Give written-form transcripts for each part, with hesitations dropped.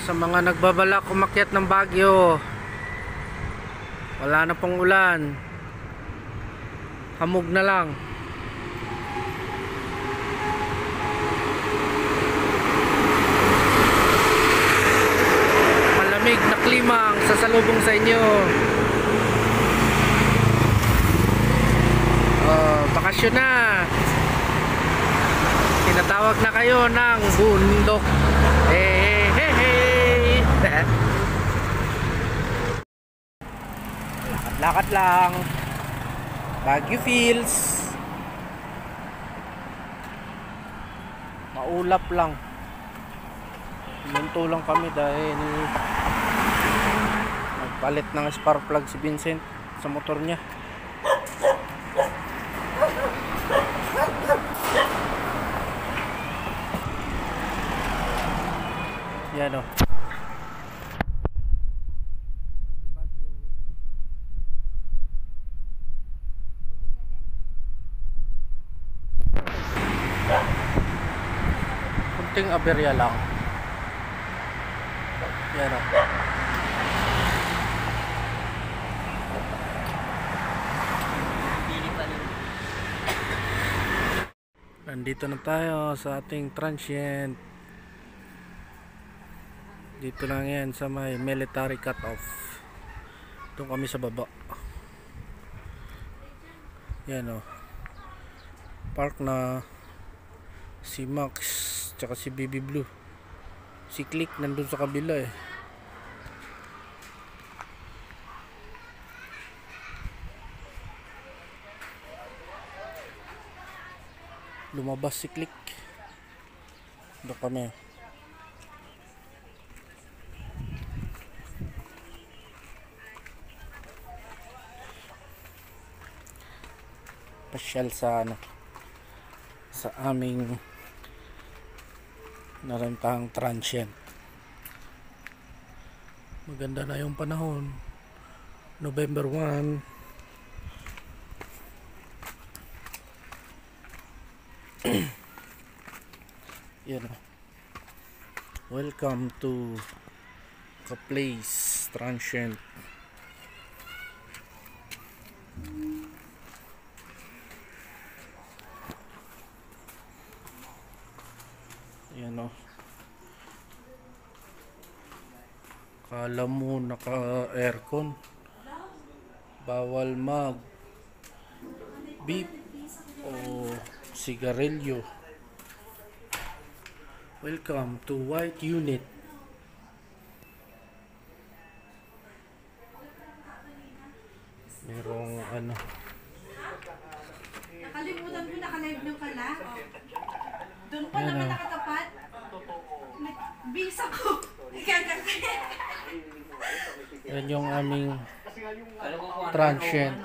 Sa mga nagbabalak umakyat ng Baguio, wala na pong ulan, hamog na lang. Malamig na klima ang sasalubong sa inyo. Bakasyon na. Tinatawag na kayo ng bundok. Lakad lang. Baguio Fields. Maulap lang. Minto lang kami dahil nagpalit ng spark plug si Vincent sa motor niya. Yan o. Kunting aberya lang. Yan o. Nandito na tayo sa ating transient. Dito lang yan sa may military cut-off. Doon kami sa baba. Yan o. Park na si Max tsaka si Baby Blue. Si Click nandun sa kabila eh. Lumabas si Click. Doon kami. Pasyal sa ano, sa aming narantang transient. Maganda na yung panahon. November 1. Yan. Welcome to the place transient. Yan o. Kala mo naka aircon. Bawal mag beep o sigarilyo. Welcome to white unit. Merong ano. Nakalimutan ko, naka-live nyo pala. Doon pa naman nakatapat. Nag-visa ko. Yan yung aming transient.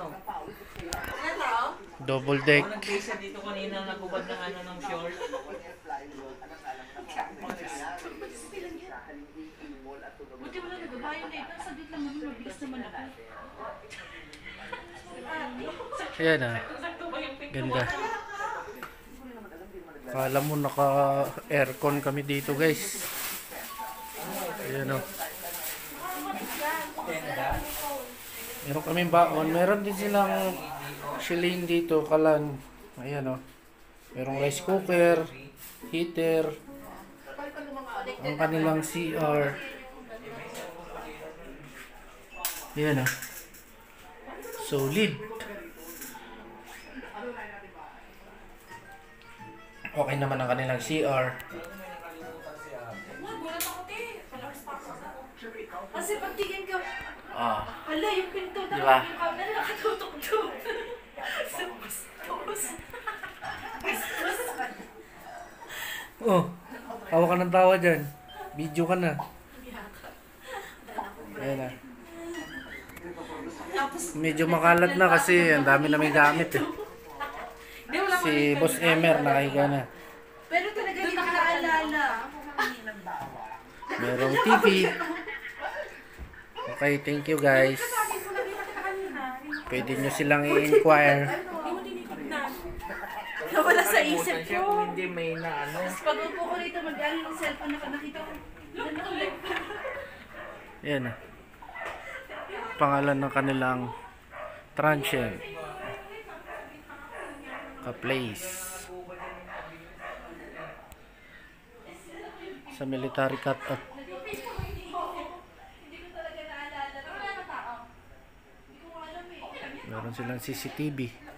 Double deck. Nag-visa dito kanina, nagubad ng ano ng short. Buti wala nagabayan na ito. Saglit lang naman, mabilis naman ako. Ayan ah. Ganda. Kala mo naka aircon kami dito guys. Ayan o. Meron kaming baon. Meron din silang shilling dito, kalan. Ayan o. Merong rice cooker, heater, ang kanilang CR. Ayan o. Solid. Okay naman ang kanilang CR. Kasi pagtingin ka, hala yung pinto na Diba? yung camera nakatutok doon. Sa bastos. Oh, tawa ka ng tawa dyan. Video ka na. Ayan na. Medyo makalat na kasi ang dami namin gamit eh. Si Boss Emer nakahiga na. Pero talaga hindi ka naalala. Merong TV. Okay, thank you guys. Pwede nyo silang i-inquire. Nawala sa isip ko. Hindi may na ano. Pag upo ko rito, mag-ano ng cellphone, nakita ko, Yan ah. Pangalan ng kanilang transient. Ka-place. Sa military cut-off. Meron silang CCTV.